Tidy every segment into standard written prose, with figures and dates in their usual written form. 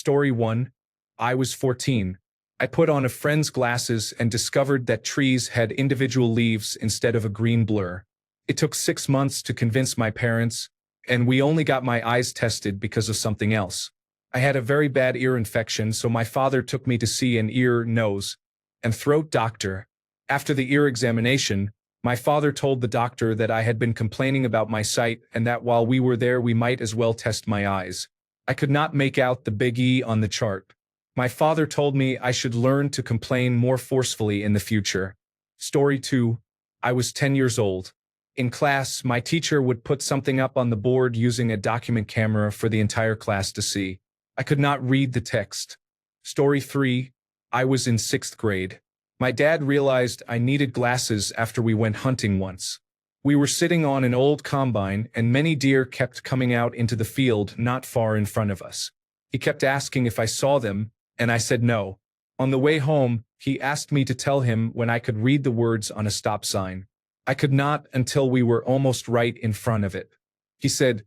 Story 1. I was 14. I put on a friend's glasses and discovered that trees had individual leaves instead of a green blur. It took 6 months to convince my parents, and we only got my eyes tested because of something else. I had a very bad ear infection, so my father took me to see an ear, nose, and throat doctor. After the ear examination, my father told the doctor that I had been complaining about my sight and that while we were there we might as well test my eyes. I could not make out the big E on the chart. My father told me I should learn to complain more forcefully in the future. Story 2. I was 10 years old. In class, my teacher would put something up on the board using a document camera for the entire class to see. I could not read the text. Story 3. I was in 6th grade. My dad realized I needed glasses after we went hunting once. We were sitting on an old combine and many deer kept coming out into the field not far in front of us. He kept asking if I saw them, and I said no. On the way home, he asked me to tell him when I could read the words on a stop sign. I could not until we were almost right in front of it. He said,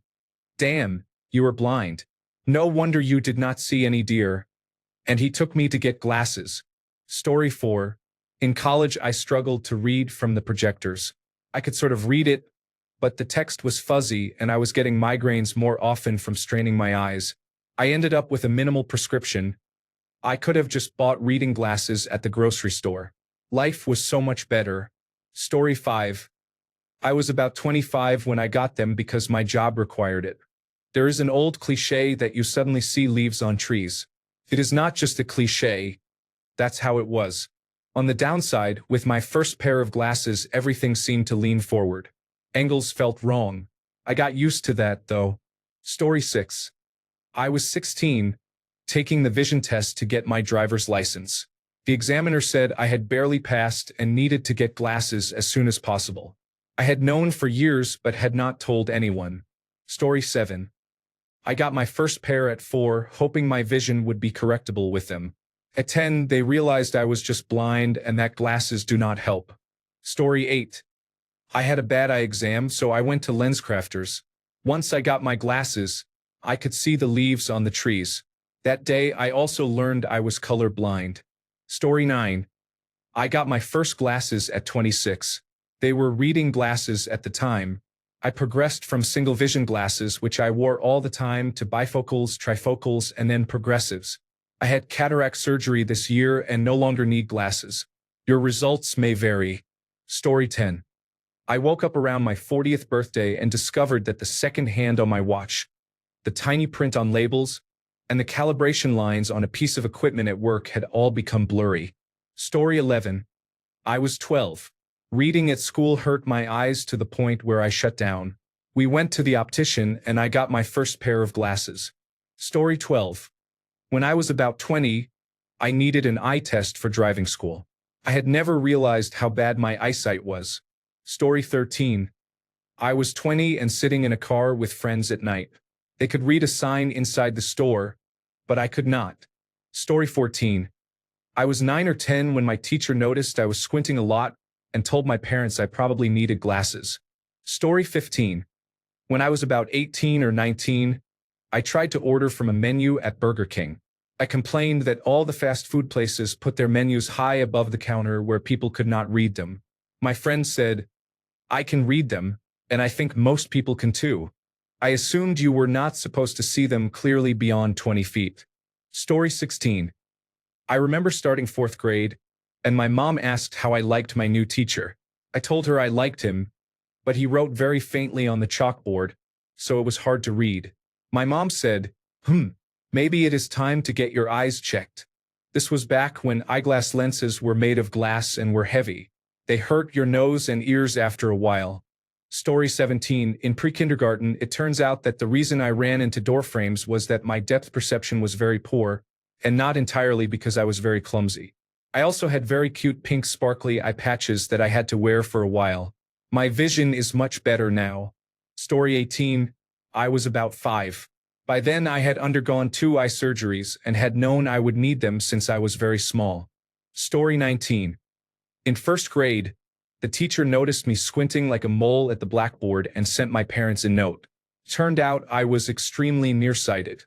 "Damn, you are blind. No wonder you did not see any deer." And he took me to get glasses. Story 4. In college, I struggled to read from the projectors. I could sort of read it, but the text was fuzzy and I was getting migraines more often from straining my eyes. I ended up with a minimal prescription. I could have just bought reading glasses at the grocery store. Life was so much better. Story 5. I was about 25 when I got them because my job required it. There is an old cliché that you suddenly see leaves on trees. It is not just a cliché. That's how it was. On the downside, with my first pair of glasses, everything seemed to lean forward. Angles felt wrong. I got used to that, though. Story 6. I was 16, taking the vision test to get my driver's license. The examiner said I had barely passed and needed to get glasses as soon as possible. I had known for years but had not told anyone. Story 7. I got my first pair at 4, hoping my vision would be correctable with them. At 10, they realized I was just blind and that glasses do not help. Story 8. I had a bad eye exam, so I went to LensCrafters. Once I got my glasses, I could see the leaves on the trees. That day, I also learned I was color blind. Story 9. I got my first glasses at 26. They were reading glasses at the time. I progressed from single vision glasses, which I wore all the time, to bifocals, trifocals, and then progressives. I had cataract surgery this year and no longer need glasses. Your results may vary. Story 10. I woke up around my 40th birthday and discovered that the second hand on my watch, the tiny print on labels, and the calibration lines on a piece of equipment at work had all become blurry. Story 11. I was 12. Reading at school hurt my eyes to the point where I shut down. We went to the optician and I got my first pair of glasses. Story 12. When I was about 20, I needed an eye test for driving school. I had never realized how bad my eyesight was. Story 13. I was 20 and sitting in a car with friends at night. They could read a sign inside the store, but I could not. Story 14. I was 9 or 10 when my teacher noticed I was squinting a lot and told my parents I probably needed glasses. Story 15. When I was about 18 or 19, I tried to order from a menu at Burger King. I complained that all the fast food places put their menus high above the counter where people could not read them. My friend said, "I can read them, and I think most people can too. I assumed you were not supposed to see them clearly beyond 20 feet. Story 16. I remember starting 4th grade, and my mom asked how I liked my new teacher. I told her I liked him, but he wrote very faintly on the chalkboard, so it was hard to read. My mom said, maybe it is time to get your eyes checked. This was back when eyeglass lenses were made of glass and were heavy. They hurt your nose and ears after a while. Story 17. In pre-kindergarten, it turns out that the reason I ran into door frames was that my depth perception was very poor, and not entirely because I was very clumsy. I also had very cute pink sparkly eye patches that I had to wear for a while. My vision is much better now. Story 18. I was about 5. By then I had undergone 2 eye surgeries and had known I would need them since I was very small. Story 19. In 1st grade, the teacher noticed me squinting like a mole at the blackboard and sent my parents a note. Turned out I was extremely nearsighted.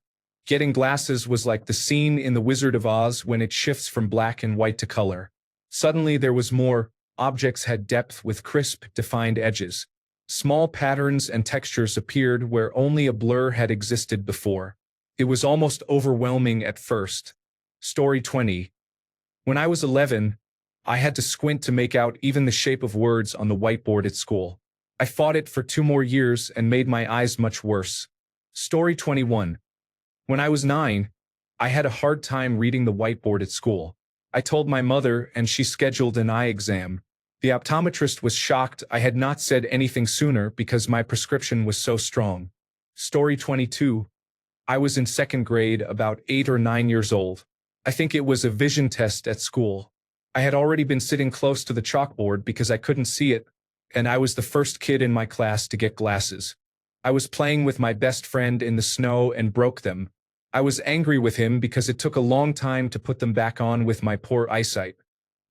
Getting glasses was like the scene in The Wizard of Oz when it shifts from black and white to color. Suddenly there was more. Objects had depth with crisp, defined edges. Small patterns and textures appeared where only a blur had existed before. It was almost overwhelming at first. Story 20. When I was 11, I had to squint to make out even the shape of words on the whiteboard at school. I fought it for 2 more years and made my eyes much worse. Story 21. When I was 9, I had a hard time reading the whiteboard at school. I told my mother and she scheduled an eye exam. The optometrist was shocked I had not said anything sooner because my prescription was so strong. Story 22. I was in second grade, about 8 or 9 years old. I think it was a vision test at school. I had already been sitting close to the chalkboard because I couldn't see it, and I was the first kid in my class to get glasses. I was playing with my best friend in the snow and broke them. I was angry with him because it took a long time to put them back on with my poor eyesight.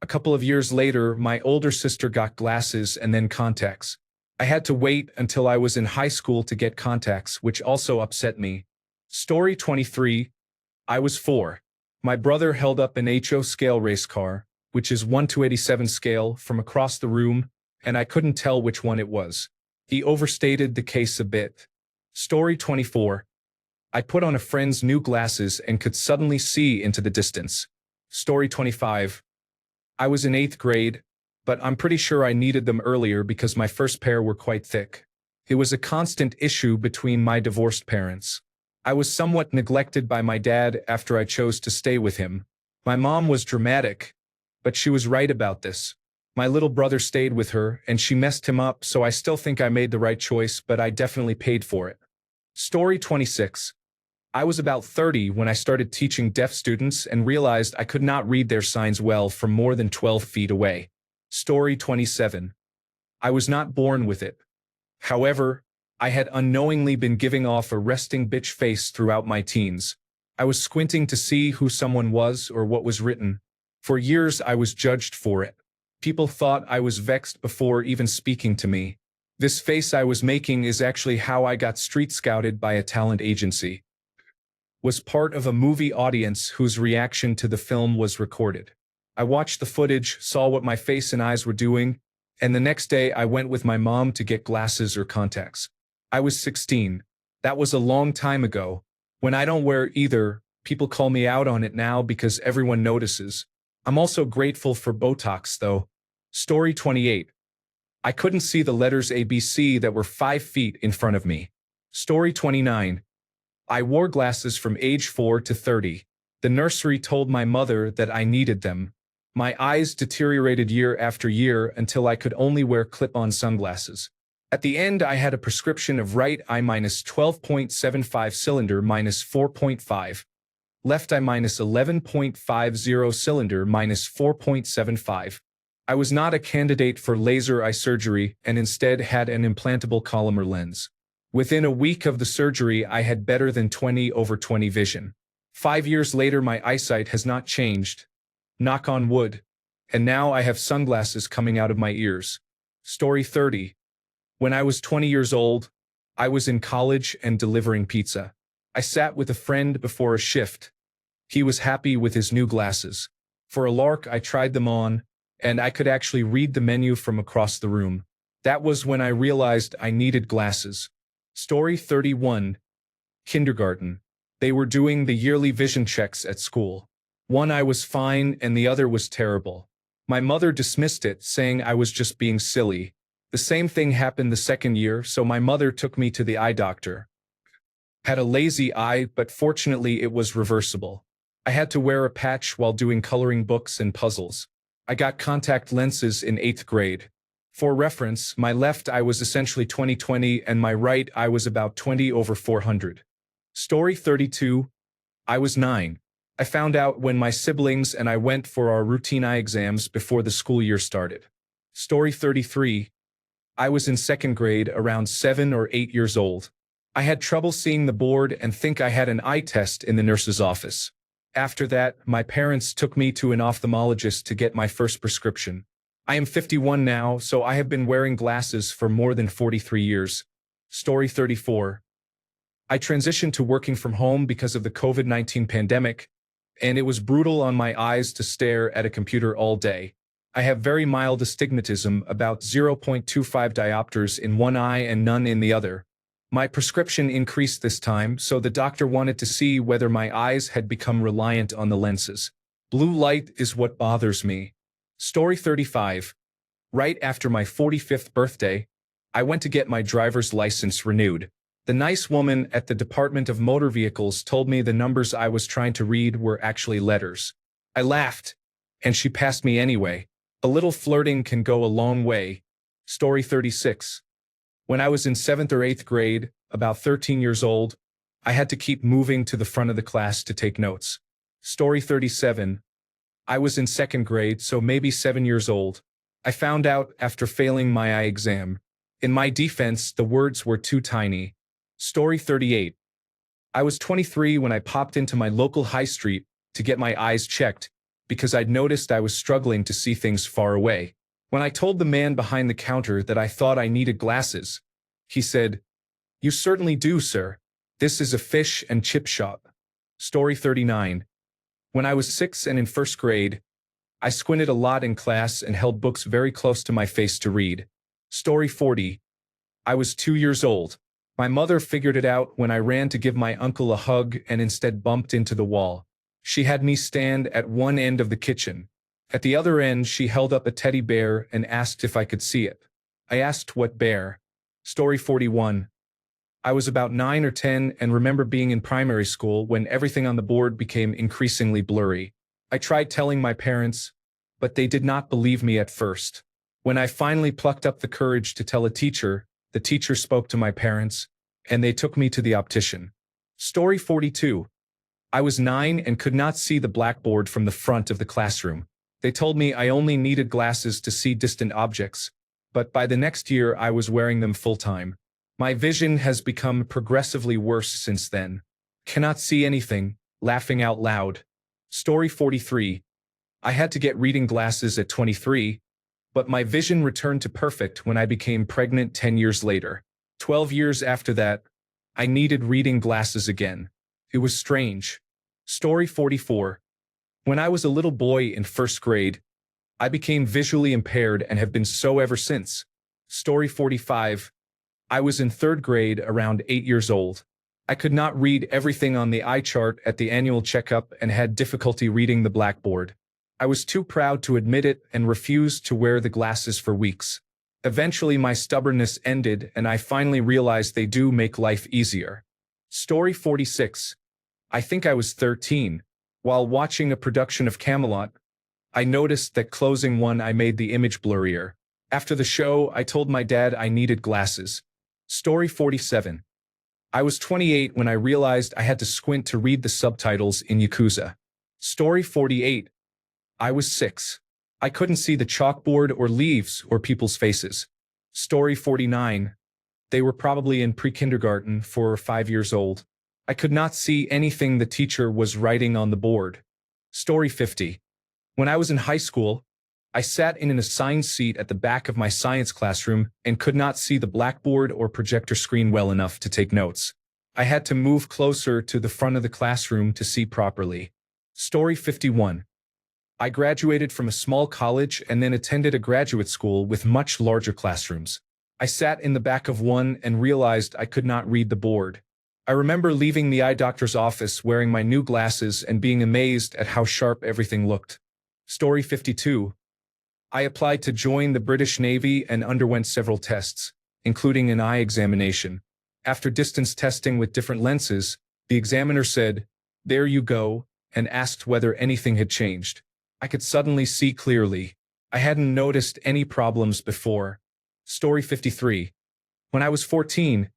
A couple of years later, my older sister got glasses and then contacts. I had to wait until I was in high school to get contacts, which also upset me. Story 23. I was 4. My brother held up an HO scale race car, which is 1:87 scale, from across the room, and I couldn't tell which one it was. He overstated the case a bit. Story 24. I put on a friend's new glasses and could suddenly see into the distance. Story 25. I was in 8th grade, but I'm pretty sure I needed them earlier because my first pair were quite thick. It was a constant issue between my divorced parents. I was somewhat neglected by my dad after I chose to stay with him. My mom was dramatic, but she was right about this. My little brother stayed with her, and she messed him up, so I still think I made the right choice, but I definitely paid for it. Story 26. I was about 30 when I started teaching deaf students and realized I could not read their signs well from more than 12 feet away. Story 27. I was not born with it. However, I had unknowingly been giving off a resting bitch face throughout my teens. I was squinting to see who someone was or what was written. For years I was judged for it. People thought I was vexed before even speaking to me. This face I was making is actually how I got street scouted by a talent agency. Was part of a movie audience whose reaction to the film was recorded. I watched the footage, saw what my face and eyes were doing, and the next day I went with my mom to get glasses or contacts. I was 16. That was a long time ago. When I don't wear either, people call me out on it now because everyone notices. I'm also grateful for Botox, though. Story 28. I couldn't see the letters ABC that were 5 feet in front of me. Story 29. I wore glasses from age 4 to 30. The nursery told my mother that I needed them. My eyes deteriorated year after year until I could only wear clip-on sunglasses. At the end, I had a prescription of right eye minus 12.75 cylinder minus 4.5. Left eye minus 11.50 cylinder minus 4.75. I was not a candidate for laser eye surgery and instead had an implantable Collamer lens. Within a week of the surgery, I had better than 20/20 vision. 5 years later, my eyesight has not changed. Knock on wood. And now I have sunglasses coming out of my ears. Story 30. When I was 20 years old, I was in college and delivering pizza. I sat with a friend before a shift. He was happy with his new glasses. For a lark, I tried them on, and I could actually read the menu from across the room. That was when I realized I needed glasses. Story 31. Kindergarten. They were doing the yearly vision checks at school. One eye was fine and the other was terrible. My mother dismissed it, saying I was just being silly. The same thing happened the second year, so my mother took me to the eye doctor. Had a lazy eye, but fortunately it was reversible. I had to wear a patch while doing coloring books and puzzles. I got contact lenses in 8th grade. For reference, my left eye was essentially 20/20 and my right eye was about 20/400. Story 32. I was 9. I found out when my siblings and I went for our routine eye exams before the school year started. Story 33. I was in second grade, around 7 or 8 years old. I had trouble seeing the board and think I had an eye test in the nurse's office. After that, my parents took me to an ophthalmologist to get my first prescription. I am 51 now, so I have been wearing glasses for more than 43 years. Story 34. I transitioned to working from home because of the COVID-19 pandemic, and it was brutal on my eyes to stare at a computer all day. I have very mild astigmatism, about 0.25 diopters in one eye and none in the other. My prescription increased this time, so the doctor wanted to see whether my eyes had become reliant on the lenses. Blue light is what bothers me. Story 35. Right after my 45th birthday, I went to get my driver's license renewed. The nice woman at the Department of Motor Vehicles told me the numbers I was trying to read were actually letters. I laughed, and she passed me anyway. A little flirting can go a long way. Story 36. When I was in 7th or 8th grade, about 13 years old, I had to keep moving to the front of the class to take notes. Story 37. I was in 2nd grade, so maybe 7 years old. I found out after failing my eye exam. In my defense, the words were too tiny. Story 38. I was 23 when I popped into my local high street to get my eyes checked because I'd noticed I was struggling to see things far away. When I told the man behind the counter that I thought I needed glasses, he said, "You certainly do, sir. This is a fish and chip shop." Story 39. When I was 6 and in 1st grade, I squinted a lot in class and held books very close to my face to read. Story 40. I was 2 years old. My mother figured it out when I ran to give my uncle a hug and instead bumped into the wall. She had me stand at one end of the kitchen. At the other end, she held up a teddy bear and asked if I could see it. I asked what bear. Story 41. I was about 9 or 10 and remember being in primary school when everything on the board became increasingly blurry. I tried telling my parents, but they did not believe me at first. When I finally plucked up the courage to tell a teacher, the teacher spoke to my parents, and they took me to the optician. Story 42. I was 9 and could not see the blackboard from the front of the classroom. They told me I only needed glasses to see distant objects, but by the next year I was wearing them full-time. My vision has become progressively worse since then. Cannot see anything, laughing out loud. Story 43. I had to get reading glasses at 23, but my vision returned to perfect when I became pregnant 10 years later. 12 years after that, I needed reading glasses again. It was strange. Story 44. When I was a little boy in 1st grade, I became visually impaired and have been so ever since. Story 45. I was in 3rd grade, around 8 years old. I could not read everything on the eye chart at the annual checkup and had difficulty reading the blackboard. I was too proud to admit it and refused to wear the glasses for weeks. Eventually my stubbornness ended and I finally realized they do make life easier. Story 46. I think I was 13. While watching a production of Camelot, I noticed that closing one eye made the image blurrier. After the show, I told my dad I needed glasses. Story 47. I was 28 when I realized I had to squint to read the subtitles in Yakuza. Story 48. I was 6. I couldn't see the chalkboard or leaves or people's faces. Story 49. They were probably in pre-kindergarten, 4 or 5 years old. I could not see anything the teacher was writing on the board. Story 50. When I was in high school, I sat in an assigned seat at the back of my science classroom and could not see the blackboard or projector screen well enough to take notes. I had to move closer to the front of the classroom to see properly. Story 51. I graduated from a small college and then attended a graduate school with much larger classrooms. I sat in the back of one and realized I could not read the board. I remember leaving the eye doctor's office wearing my new glasses and being amazed at how sharp everything looked. Story 52. I applied to join the British Navy and underwent several tests, including an eye examination. After distance testing with different lenses, the examiner said, "There you go," and asked whether anything had changed. I could suddenly see clearly. I hadn't noticed any problems before. Story 53. When I was 14,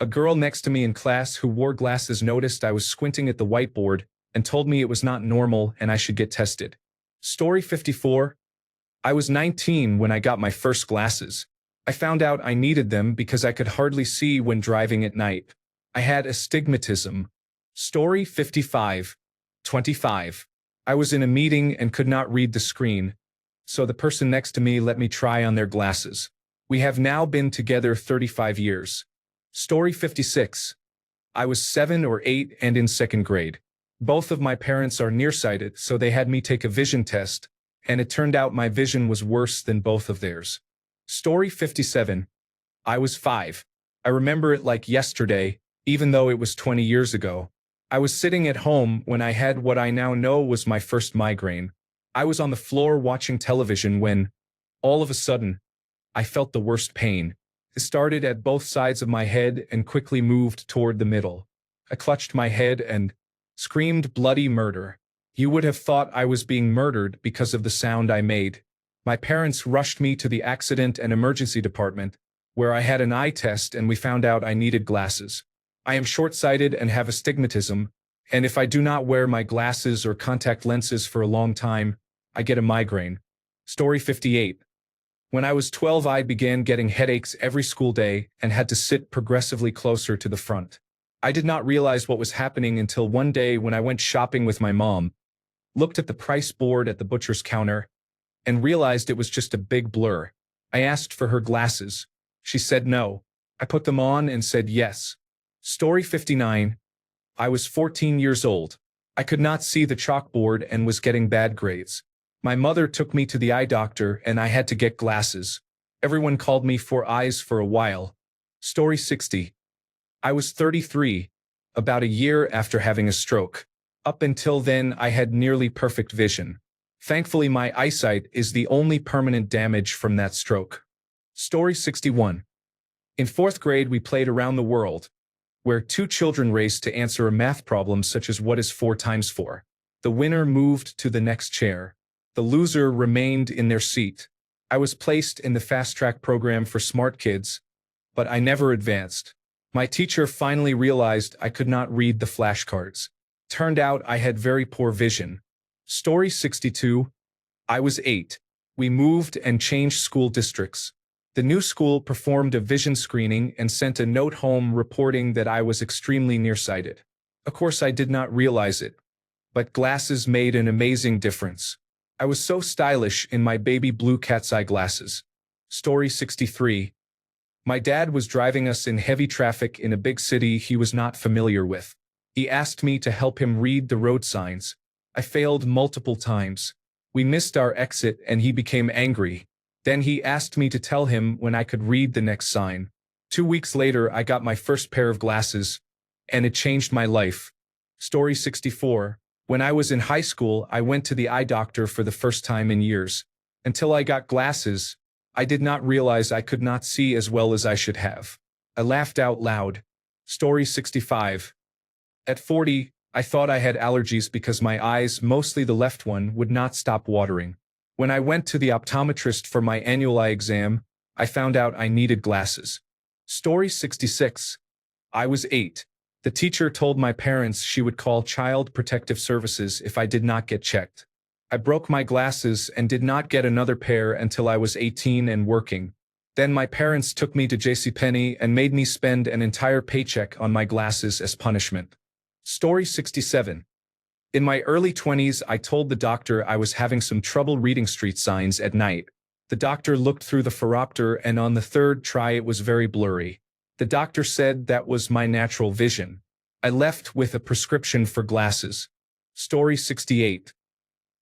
a girl next to me in class who wore glasses noticed I was squinting at the whiteboard and told me it was not normal and I should get tested. Story 54. I was 19 when I got my first glasses. I found out I needed them because I could hardly see when driving at night. I had astigmatism. Story 55. 25. I was in a meeting and could not read the screen, so the person next to me let me try on their glasses. We have now been together 35 years. Story 56. I was 7 or 8 and in second grade. Both of my parents are nearsighted, so they had me take a vision test, and it turned out my vision was worse than both of theirs. Story 57. I was 5. I remember it like yesterday, even though it was 20 years ago. I was sitting at home when I had what I now know was my first migraine. I was on the floor watching television when, all of a sudden, I felt the worst pain. It started at both sides of my head and quickly moved toward the middle. I clutched my head and screamed bloody murder. You would have thought I was being murdered because of the sound I made. My parents rushed me to the accident and emergency department, where I had an eye test and we found out I needed glasses. I am short-sighted and have astigmatism, and if I do not wear my glasses or contact lenses for a long time, I get a migraine. Story 58. When I was 12, I began getting headaches every school day and had to sit progressively closer to the front. I did not realize what was happening until one day when I went shopping with my mom, looked at the price board at the butcher's counter, and realized it was just a big blur. I asked for her glasses. She said no. I put them on and said yes. Story 59. I was 14 years old. I could not see the chalkboard and was getting bad grades. My mother took me to the eye doctor and I had to get glasses. Everyone called me Four Eyes for a while. Story 60. I was 33, about a year after having a stroke. Up until then, I had nearly perfect vision. Thankfully, my eyesight is the only permanent damage from that stroke. Story 61. In 4th grade, we played Around the World, where 2 children raced to answer a math problem such as what is 4 times 4. The winner moved to the next chair. The loser remained in their seat. I was placed in the fast-track program for smart kids, but I never advanced. My teacher finally realized I could not read the flashcards. Turned out I had very poor vision. Story 62. I was 8. We moved and changed school districts. The new school performed a vision screening and sent a note home reporting that I was extremely nearsighted. Of course, I did not realize it, but glasses made an amazing difference. I was so stylish in my baby blue cat's eye glasses. Story 63. My dad was driving us in heavy traffic in a big city he was not familiar with. He asked me to help him read the road signs. I failed multiple times. We missed our exit and he became angry. Then he asked me to tell him when I could read the next sign. 2 weeks later, I got my first pair of glasses, and it changed my life. Story 64. When I was in high school, I went to the eye doctor for the first time in years. Until I got glasses, I did not realize I could not see as well as I should have. I laughed out loud. Story 65. At 40, I thought I had allergies because my eyes, mostly the left one, would not stop watering. When I went to the optometrist for my annual eye exam, I found out I needed glasses. Story 66. I was 8. The teacher told my parents she would call Child Protective Services if I did not get checked. I broke my glasses and did not get another pair until I was 18 and working. Then my parents took me to JCPenney and made me spend an entire paycheck on my glasses as punishment. Story 67. In my early 20s, I told the doctor I was having some trouble reading street signs at night. The doctor looked through the phoropter and on the 3rd try it was very blurry. The doctor said that was my natural vision. I left with a prescription for glasses. Story 68.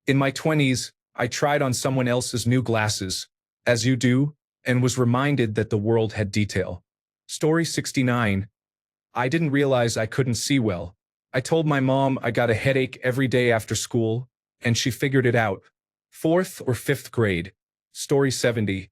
In my 20s, I tried on someone else's new glasses, as you do, and was reminded that the world had detail. Story 69. I didn't realize I couldn't see well. I told my mom I got a headache every day after school, and she figured it out. 4th or 5th grade. Story 70.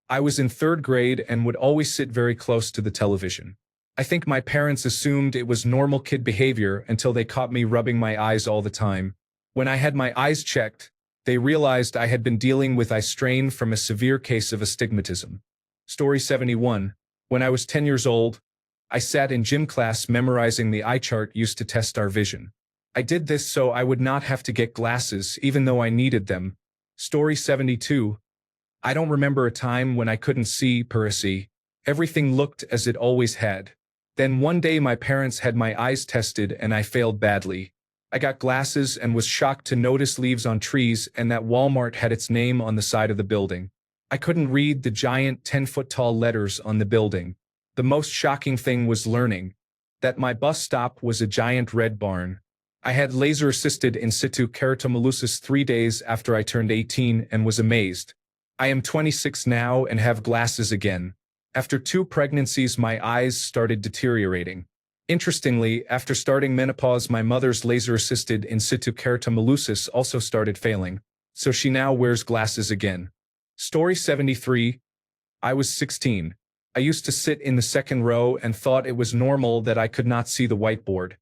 I was in 3rd grade and would always sit very close to the television. I think my parents assumed it was normal kid behavior until they caught me rubbing my eyes all the time. When I had my eyes checked, they realized I had been dealing with eye strain from a severe case of astigmatism. Story 71. When I was 10 years old, I sat in gym class memorizing the eye chart used to test our vision. I did this so I would not have to get glasses even though I needed them. Story 72. I don't remember a time when I couldn't see per se. Everything looked as it always had. Then one day my parents had my eyes tested and I failed badly. I got glasses and was shocked to notice leaves on trees and that Walmart had its name on the side of the building. I couldn't read the giant 10-foot tall letters on the building. The most shocking thing was learning that my bus stop was a giant red barn. I had laser-assisted in situ keratomileusis 3 days after I turned 18 and was amazed. I am 26 now and have glasses again. After 2 pregnancies, my eyes started deteriorating. Interestingly, after starting menopause, my mother's laser-assisted in situ keratomileusis also started failing, so she now wears glasses again. Story 73. I was 16. I used to sit in the second row and thought it was normal that I could not see the whiteboard.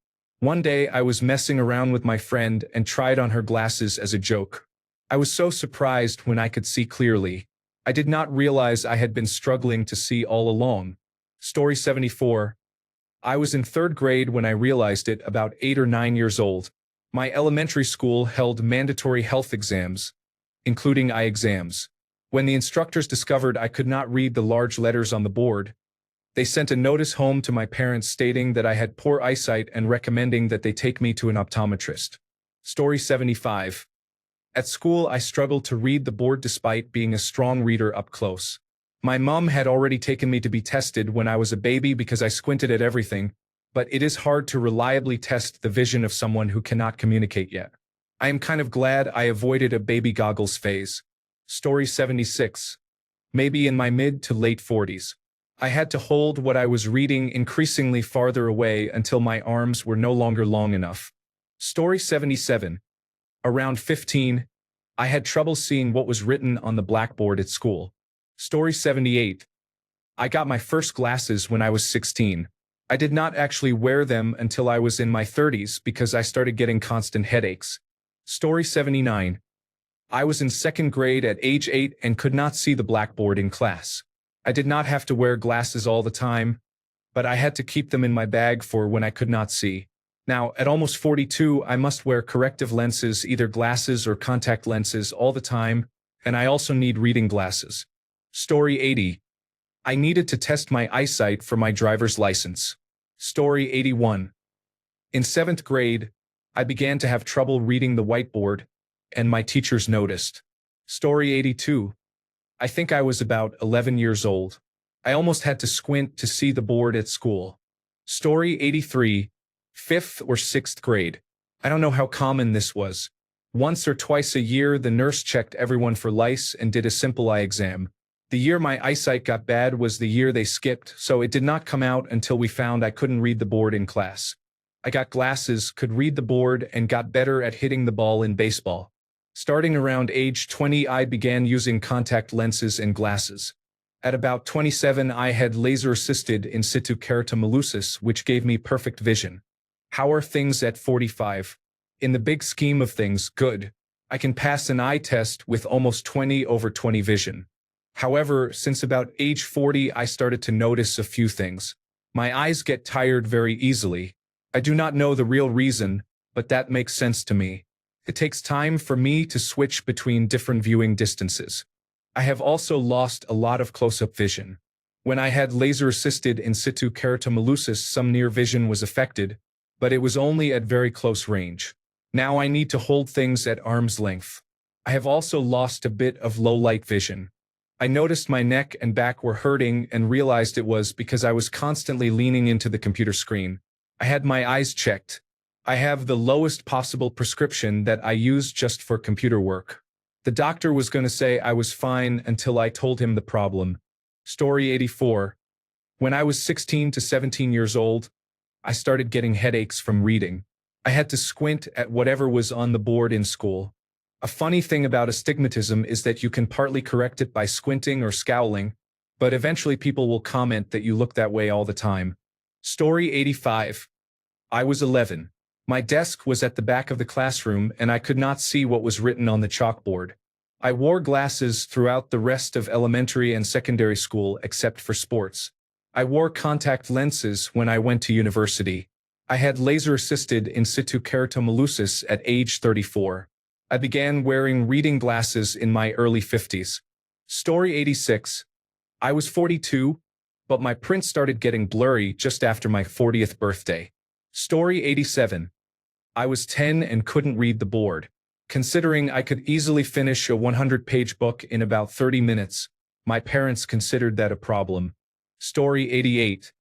One day I was messing around with my friend and tried on her glasses as a joke. I was so surprised when I could see clearly. I did not realize I had been struggling to see all along. Story 74. I was in 3rd grade when I realized it, about 8 or 9 years old. My elementary school held mandatory health exams, including eye exams. When the instructors discovered I could not read the large letters on the board, they sent a notice home to my parents stating that I had poor eyesight and recommending that they take me to an optometrist. Story 75. At school, I struggled to read the board despite being a strong reader up close. My mom had already taken me to be tested when I was a baby because I squinted at everything, but it is hard to reliably test the vision of someone who cannot communicate yet. I am kind of glad I avoided a baby goggles phase. Story 76. Maybe in my mid to late 40s. I had to hold what I was reading increasingly farther away until my arms were no longer long enough. Story 77. Around 15, I had trouble seeing what was written on the blackboard at school. Story 78. I got my first glasses when I was 16. I did not actually wear them until I was in my 30s because I started getting constant headaches. Story 79. I was in 2nd grade at age 8 and could not see the blackboard in class. I did not have to wear glasses all the time, but I had to keep them in my bag for when I could not see. Now, at almost 42, I must wear corrective lenses, either glasses or contact lenses, all the time, and I also need reading glasses. Story 80. I needed to test my eyesight for my driver's license. Story 81. In 7th grade, I began to have trouble reading the whiteboard, and my teachers noticed. Story 82. I think I was about 11 years old. I almost had to squint to see the board at school. Story 83. 5th or 6th grade. I don't know how common this was. Once or twice a year, the nurse checked everyone for lice and did a simple eye exam. The year my eyesight got bad was the year they skipped, so it did not come out until we found I couldn't read the board in class. I got glasses, could read the board, and got better at hitting the ball in baseball. Starting around age 20, I began using contact lenses and glasses. At about 27, I had laser-assisted in situ keratomileusis, which gave me perfect vision. How are things at 45? In the big scheme of things, good. I can pass an eye test with almost 20/20 vision. However, since about age 40, I started to notice a few things. My eyes get tired very easily. I do not know the real reason, but that makes sense to me. It takes time for me to switch between different viewing distances. I have also lost a lot of close-up vision. When I had laser-assisted in situ keratomileusis, some near vision was affected, but it was only at very close range. Now I need to hold things at arm's length. I have also lost a bit of low-light vision. I noticed my neck and back were hurting and realized it was because I was constantly leaning into the computer screen. I had my eyes checked. I have the lowest possible prescription that I use just for computer work. The doctor was going to say I was fine until I told him the problem. Story 84. When I was 16 to 17 years old, I started getting headaches from reading. I had to squint at whatever was on the board in school. A funny thing about astigmatism is that you can partly correct it by squinting or scowling, but eventually people will comment that you look that way all the time. Story 85. I was 11. My desk was at the back of the classroom and I could not see what was written on the chalkboard. I wore glasses throughout the rest of elementary and secondary school except for sports. I wore contact lenses when I went to university. I had laser-assisted in situ keratomileusis at age 34. I began wearing reading glasses in my early 50s. Story 86. I was 42, but my print started getting blurry just after my 40th birthday. Story 87. I was 10 and couldn't read the board. Considering I could easily finish a 100-page book in about 30 minutes, my parents considered that a problem. Story 88.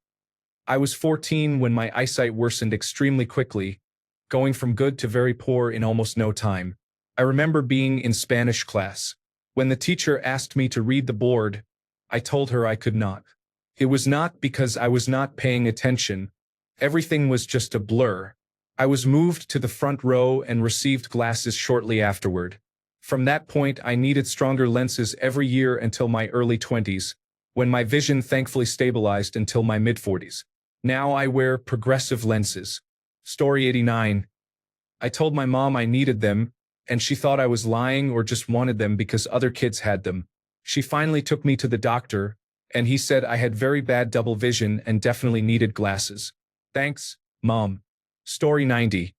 I was 14 when my eyesight worsened extremely quickly, going from good to very poor in almost no time. I remember being in Spanish class. When the teacher asked me to read the board, I told her I could not. It was not because I was not paying attention. Everything was just a blur. I was moved to the front row and received glasses shortly afterward. From that point, I needed stronger lenses every year until my early 20s, when my vision thankfully stabilized until my mid-40s. Now I wear progressive lenses. Story 89. I told my mom I needed them, and she thought I was lying or just wanted them because other kids had them. She finally took me to the doctor, and he said I had very bad double vision and definitely needed glasses. Thanks, Mom. Story 90.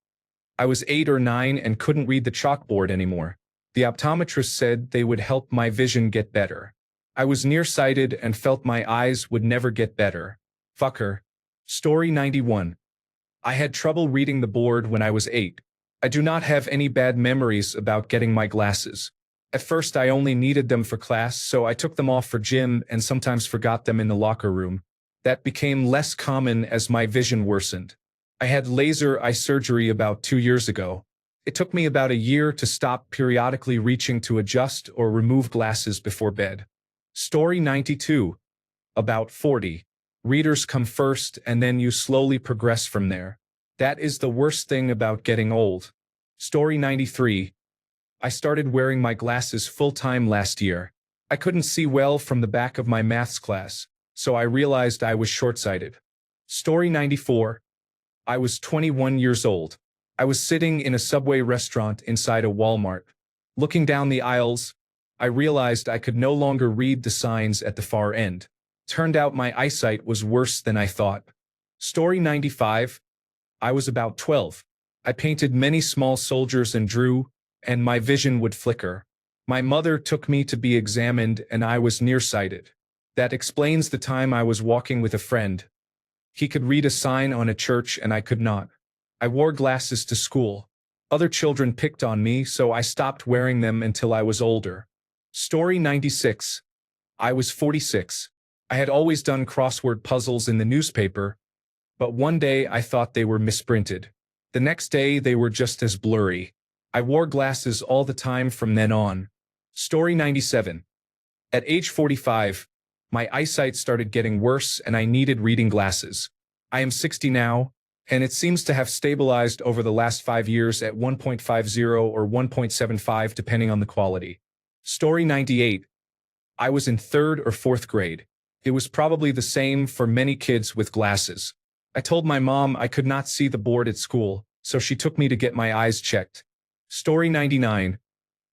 I was 8 or 9 and couldn't read the chalkboard anymore. The optometrist said they would help my vision get better. I was nearsighted and felt my eyes would never get better. Fucker. Story 91. I had trouble reading the board when I was 8. I do not have any bad memories about getting my glasses. At first I only needed them for class, so I took them off for gym and sometimes forgot them in the locker room. That became less common as my vision worsened. I had laser eye surgery about 2 years ago. It took me about a year to stop periodically reaching to adjust or remove glasses before bed. Story 92. About 40. Readers come first and then you slowly progress from there. That is the worst thing about getting old. Story 93. I started wearing my glasses full-time last year. I couldn't see well from the back of my maths class, so I realized I was short-sighted. Story 94. I was 21 years old. I was sitting in a Subway restaurant inside a Walmart. Looking down the aisles, I realized I could no longer read the signs at the far end. Turned out my eyesight was worse than I thought. Story 95. I was about 12. I painted many small soldiers and drew, and my vision would flicker. My mother took me to be examined and I was nearsighted. That explains the time I was walking with a friend. He could read a sign on a church and I could not. I wore glasses to school. Other children picked on me, so I stopped wearing them until I was older. Story 96. I was 46. I had always done crossword puzzles in the newspaper, but one day I thought they were misprinted. The next day they were just as blurry. I wore glasses all the time from then on. Story 97. At age 45, my eyesight started getting worse and I needed reading glasses. I am 60 now, and it seems to have stabilized over the last 5 years at 1.50 or 1.75 depending on the quality. Story 98. I was in 3rd or 4th grade. It was probably the same for many kids with glasses. I told my mom I could not see the board at school, so she took me to get my eyes checked. Story 99.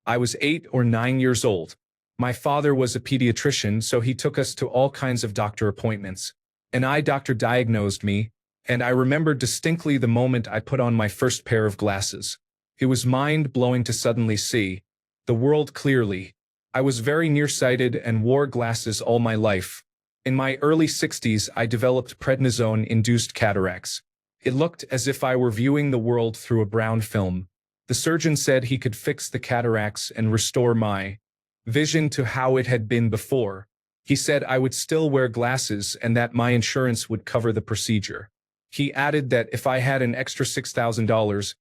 I was 8 or 9 years old. My father was a pediatrician, so he took us to all kinds of doctor appointments. An eye doctor diagnosed me, and I remember distinctly the moment I put on my first pair of glasses. It was mind-blowing to suddenly see the world clearly. I was very nearsighted and wore glasses all my life. In my early 60s, I developed prednisone-induced cataracts. It looked as if I were viewing the world through a brown film. The surgeon said he could fix the cataracts and restore my vision to how it had been before. He said I would still wear glasses and that my insurance would cover the procedure. He added that if I had an extra $6,000,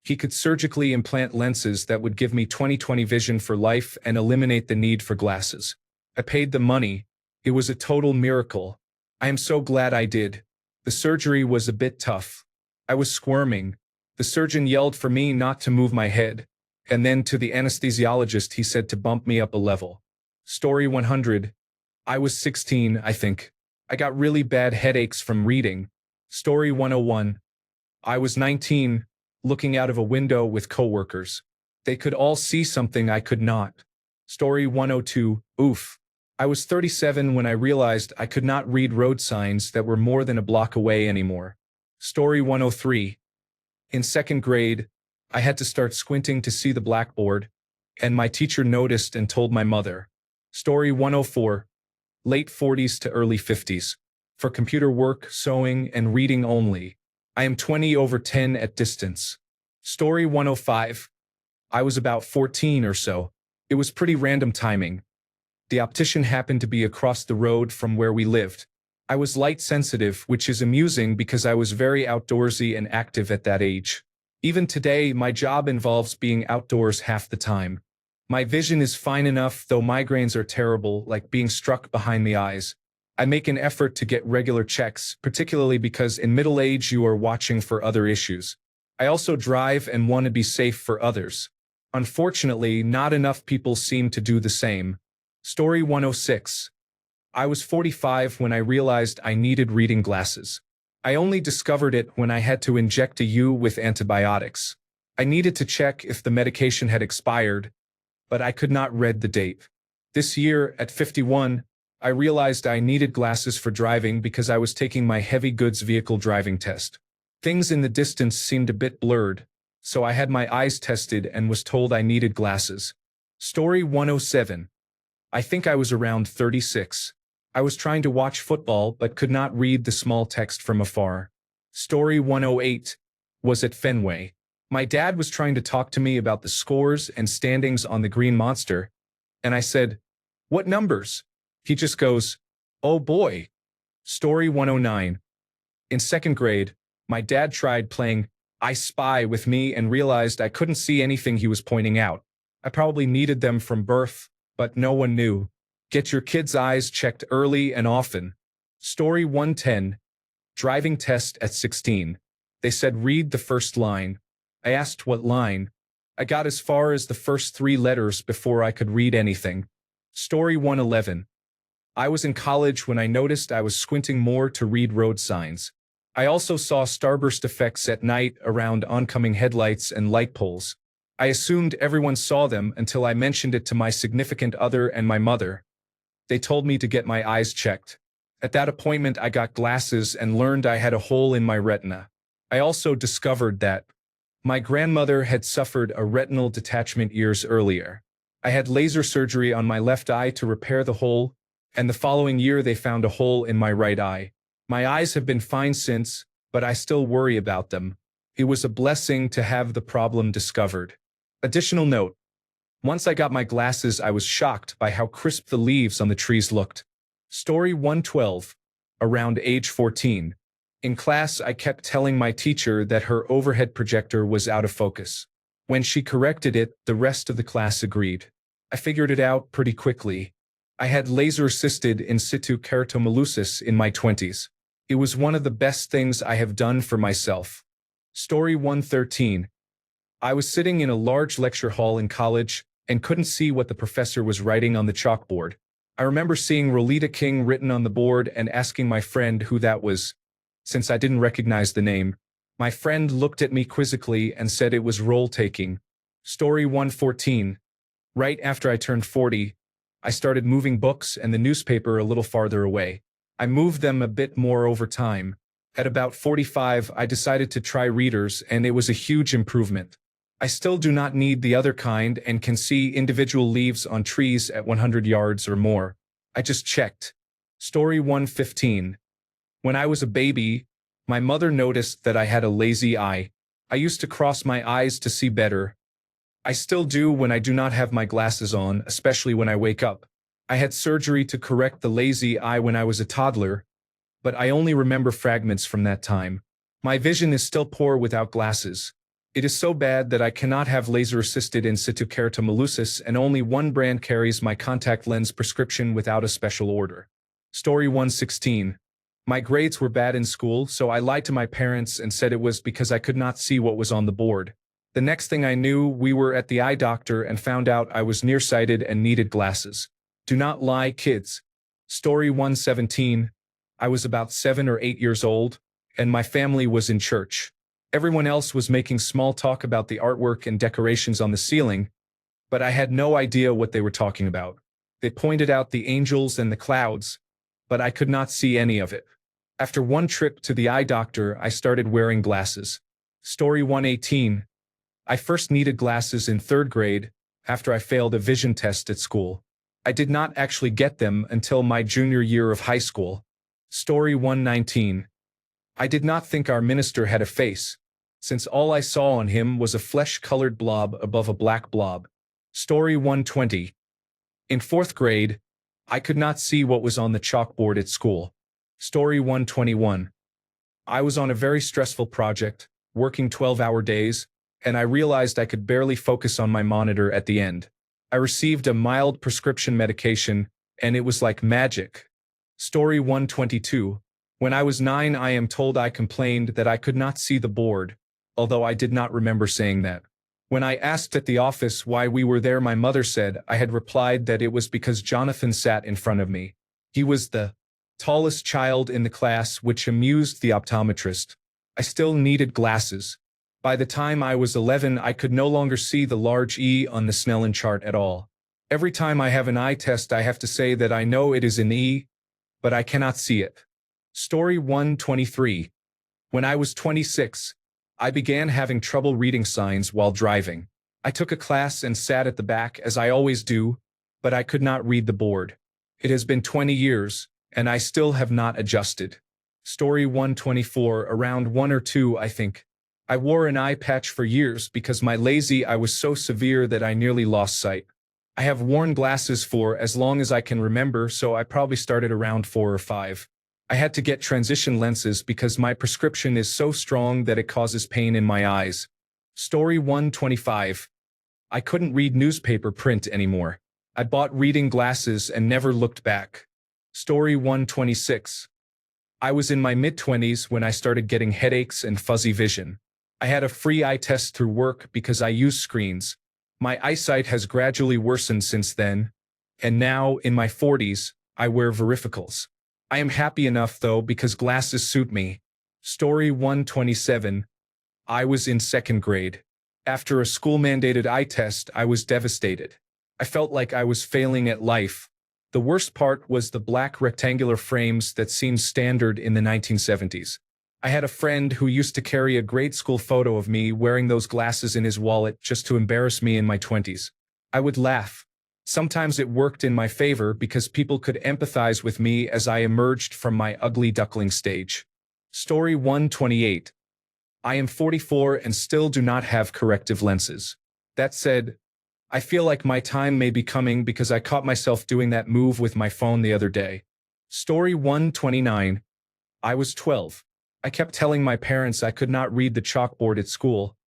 he could surgically implant lenses that would give me 20/20 vision for life and eliminate the need for glasses. I paid the money. It was a total miracle. I am so glad I did. The surgery was a bit tough. I was squirming. The surgeon yelled for me not to move my head, and then to the anesthesiologist he said to bump me up a level. Story 100. I was 16, I think. I got really bad headaches from reading. Story 101. I was 19, looking out of a window with coworkers. They could all see something I could not. Story 102. Oof. I was 37 when I realized I could not read road signs that were more than a block away anymore. Story 103. In 2nd grade, I had to start squinting to see the blackboard, and my teacher noticed and told my mother. Story 104. Late 40s to early 50s. For computer work, sewing, and reading only. I am 20/10 at distance. Story 105. I was about 14 or so. It was pretty random timing. The optician happened to be across the road from where we lived. I was light sensitive, which is amusing because I was very outdoorsy and active at that age. Even today, my job involves being outdoors half the time. My vision is fine enough, though migraines are terrible, like being struck behind the eyes. I make an effort to get regular checks, particularly because in middle age you are watching for other issues. I also drive and want to be safe for others. Unfortunately, not enough people seem to do the same. Story 106. I was 45 when I realized I needed reading glasses. I only discovered it when I had to inject a U with antibiotics. I needed to check if the medication had expired, but I could not read the date. This year, at 51, I realized I needed glasses for driving because I was taking my heavy goods vehicle driving test. Things in the distance seemed a bit blurred, so I had my eyes tested and was told I needed glasses. Story 107. I think I was around 36. I was trying to watch football but could not read the small text from afar. Story 108. Was at Fenway. My dad was trying to talk to me about the scores and standings on the Green Monster, and I said, "What numbers?" He just goes, "Oh boy." Story 109. In second grade, my dad tried playing I Spy with me and realized I couldn't see anything he was pointing out. I probably needed them from birth, but no one knew. Get your kids' eyes checked early and often. Story 110. Driving test at 16. They said read the first line. I asked what line. I got as far as the first 3 letters before I could read anything. Story 111. I was in college when I noticed I was squinting more to read road signs. I also saw starburst effects at night around oncoming headlights and light poles. I assumed everyone saw them until I mentioned it to my significant other and my mother. They told me to get my eyes checked. At that appointment, I got glasses and learned I had a hole in my retina. I also discovered that my grandmother had suffered a retinal detachment years earlier. I had laser surgery on my left eye to repair the hole, and the following year they found a hole in my right eye. My eyes have been fine since, but I still worry about them. It was a blessing to have the problem discovered. Additional note. Once I got my glasses, I was shocked by how crisp the leaves on the trees looked. Story 112. Around age 14. In class, I kept telling my teacher that her overhead projector was out of focus. When she corrected it, the rest of the class agreed. I figured it out pretty quickly. I had laser-assisted in situ keratomileusis in my 20s. It was one of the best things I have done for myself. Story 113. I was sitting in a large lecture hall in college and couldn't see what the professor was writing on the chalkboard. I remember seeing Rolita King written on the board and asking my friend who that was. Since I didn't recognize the name, my friend looked at me quizzically and said it was roll-taking. Story 114. Right after I turned 40, I started moving books and the newspaper a little farther away. I moved them a bit more over time. At about 45, I decided to try readers, and it was a huge improvement. I still do not need the other kind and can see individual leaves on trees at 100 yards or more. I just checked. Story 115. When I was a baby, my mother noticed that I had a lazy eye. I used to cross my eyes to see better. I still do when I do not have my glasses on, especially when I wake up. I had surgery to correct the lazy eye when I was a toddler, but I only remember fragments from that time. My vision is still poor without glasses. It is so bad that I cannot have laser-assisted in situ keratomileusis, and only one brand carries my contact lens prescription without a special order. Story 116. My grades were bad in school, so I lied to my parents and said it was because I could not see what was on the board. The next thing I knew, we were at the eye doctor and found out I was nearsighted and needed glasses. Do not lie, kids. Story 117. I was about 7 or 8 years old, and my family was in church. Everyone else was making small talk about the artwork and decorations on the ceiling, but I had no idea what they were talking about. They pointed out the angels and the clouds, but I could not see any of it. After one trip to the eye doctor, I started wearing glasses. Story 118. I first needed glasses in 3rd grade, after I failed a vision test at school. I did not actually get them until my junior year of high school. Story 119. I did not think our minister had a face, since all I saw on him was a flesh-colored blob above a black blob. Story 120. In 4th grade, I could not see what was on the chalkboard at school. Story 121. I was on a very stressful project, working 12-hour days, and I realized I could barely focus on my monitor at the end. I received a mild prescription medication, and it was like magic. Story 122. When I was 9, I am told I complained that I could not see the board, although I did not remember saying that. When I asked at the office why we were there, my mother said I had replied that it was because Jonathan sat in front of me. He was the tallest child in the class, which amused the optometrist. I still needed glasses. By the time I was 11, I could no longer see the large E on the Snellen chart at all. Every time I have an eye test, I have to say that I know it is an E, but I cannot see it. Story 123. When I was 26, I began having trouble reading signs while driving. I took a class and sat at the back as I always do, but I could not read the board. It has been 20 years, and I still have not adjusted. Story 124. Around 1 or 2, I think. I wore an eye patch for years because my lazy eye was so severe that I nearly lost sight. I have worn glasses for as long as I can remember, so I probably started around 4 or 5. I had to get transition lenses because my prescription is so strong that it causes pain in my eyes. Story 125. I couldn't read newspaper print anymore. I bought reading glasses and never looked back. Story 126. I was in my mid-20s when I started getting headaches and fuzzy vision. I had a free eye test through work because I use screens. My eyesight has gradually worsened since then, and now, in my 40s, I wear varifocals. I am happy enough, though, because glasses suit me. Story 127. I was in 2nd grade. After a school-mandated eye test, I was devastated. I felt like I was failing at life. The worst part was the black rectangular frames that seemed standard in the 1970s. I had a friend who used to carry a grade school photo of me wearing those glasses in his wallet just to embarrass me in my 20s. I would laugh. Sometimes it worked in my favor because people could empathize with me as I emerged from my ugly duckling stage. Story 128. I am 44 and still do not have corrective lenses. That said, I feel like my time may be coming because I caught myself doing that move with my phone the other day. Story 129. I was 12. I kept telling my parents I could not read the chalkboard at school,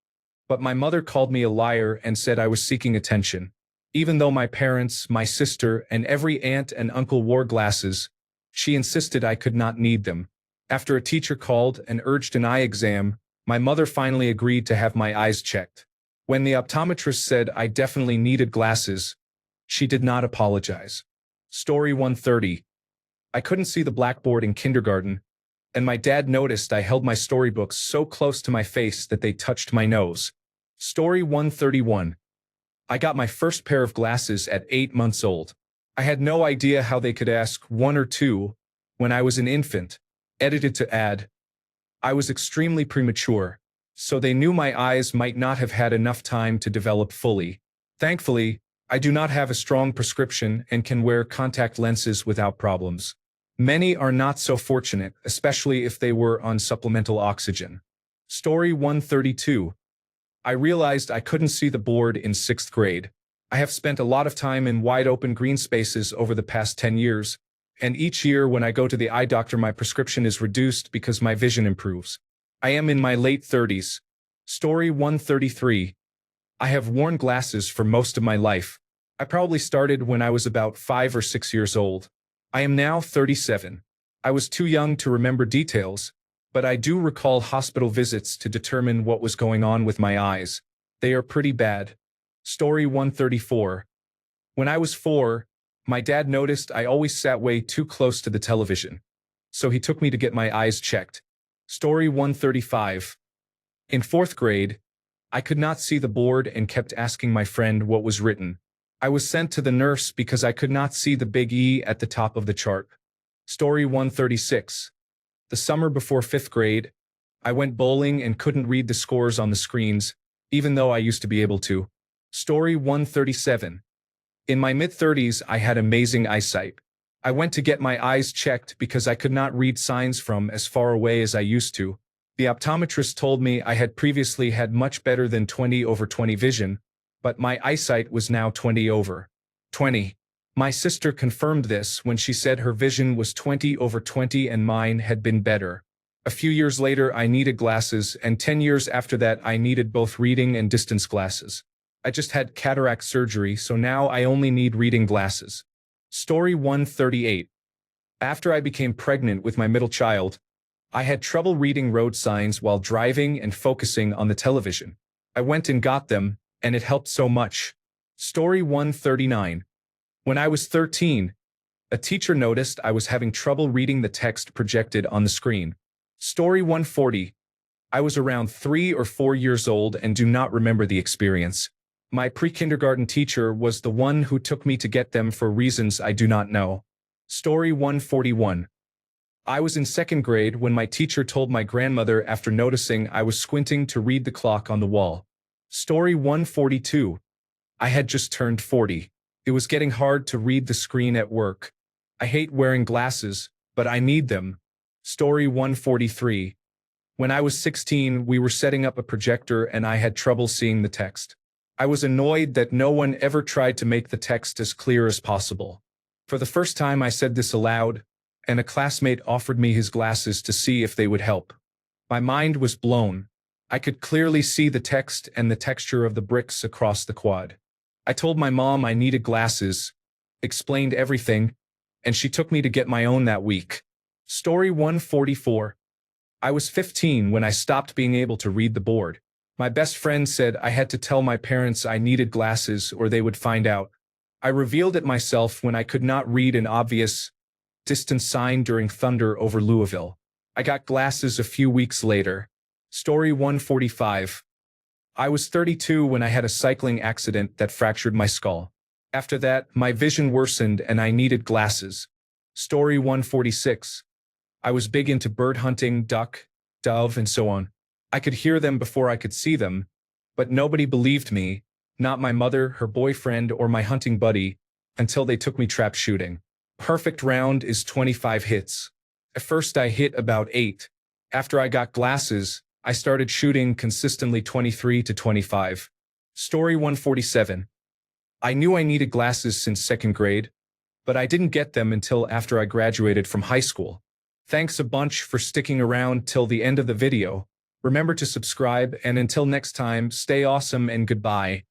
but my mother called me a liar and said I was seeking attention. Even though my parents, my sister, and every aunt and uncle wore glasses, she insisted I could not need them. After a teacher called and urged an eye exam, my mother finally agreed to have my eyes checked. When the optometrist said I definitely needed glasses, she did not apologize. Story 130. I couldn't see the blackboard in kindergarten, and my dad noticed I held my storybooks so close to my face that they touched my nose. Story 131. I got my first pair of glasses at 8 months old. I had no idea how they could ask 1 or 2 when I was an infant. Edited to add, I was extremely premature, so they knew my eyes might not have had enough time to develop fully. Thankfully, I do not have a strong prescription and can wear contact lenses without problems. Many are not so fortunate, especially if they were on supplemental oxygen. Story 132. I realized I couldn't see the board in 6th grade. I have spent a lot of time in wide-open green spaces over the past 10 years, and each year when I go to the eye doctor my prescription is reduced because my vision improves. I am in my late 30s. Story 133. I have worn glasses for most of my life. I probably started when I was about 5 or 6 years old. I am now 37. I was too young to remember details, but I do recall hospital visits to determine what was going on with my eyes. They are pretty bad. Story 134. When I was 4, my dad noticed I always sat way too close to the television, so he took me to get my eyes checked. Story 135. In 4th grade, I could not see the board and kept asking my friend what was written. I was sent to the nurse because I could not see the big E at the top of the chart. Story 136. The summer before 5th grade, I went bowling and couldn't read the scores on the screens, even though I used to be able to. Story 137. In my mid-30s, I had amazing eyesight. I went to get my eyes checked because I could not read signs from as far away as I used to. The optometrist told me I had previously had much better than 20/20 vision, but my eyesight was now 20/20. My sister confirmed this when she said her vision was 20/20 and mine had been better. A few years later, I needed glasses, and 10 years after that, I needed both reading and distance glasses. I just had cataract surgery, so now I only need reading glasses. Story 138. After I became pregnant with my middle child, I had trouble reading road signs while driving and focusing on the television. I went and got them, and it helped so much. Story 139. When I was 13, a teacher noticed I was having trouble reading the text projected on the screen. Story 140. I was around 3 or 4 years old and do not remember the experience. My pre-kindergarten teacher was the one who took me to get them for reasons I do not know. Story 141. I was in second grade when my teacher told my grandmother after noticing I was squinting to read the clock on the wall. Story 142. I had just turned 40. It was getting hard to read the screen at work. I hate wearing glasses, but I need them. Story 143. When I was 16, we were setting up a projector and I had trouble seeing the text. I was annoyed that no one ever tried to make the text as clear as possible. For the first time, I said this aloud, and a classmate offered me his glasses to see if they would help. My mind was blown. I could clearly see the text and the texture of the bricks across the quad. I told my mom I needed glasses, explained everything, and she took me to get my own that week. Story 144. I was 15 when I stopped being able to read the board. My best friend said I had to tell my parents I needed glasses or they would find out. I revealed it myself when I could not read an obvious distance sign during thunder over Louisville. I got glasses a few weeks later. Story 145. I was 32 when I had a cycling accident that fractured my skull. After that, my vision worsened and I needed glasses. Story 146. I was big into bird hunting, duck, dove, and so on. I could hear them before I could see them, but nobody believed me, not my mother, her boyfriend, or my hunting buddy, until they took me trap shooting. Perfect round is 25 hits. At first I hit about 8. After I got glasses, I started shooting consistently 23 to 25. Story 147. I knew I needed glasses since second grade, but I didn't get them until after I graduated from high school. Thanks a bunch for sticking around till the end of the video. Remember to subscribe, and until next time, stay awesome and goodbye.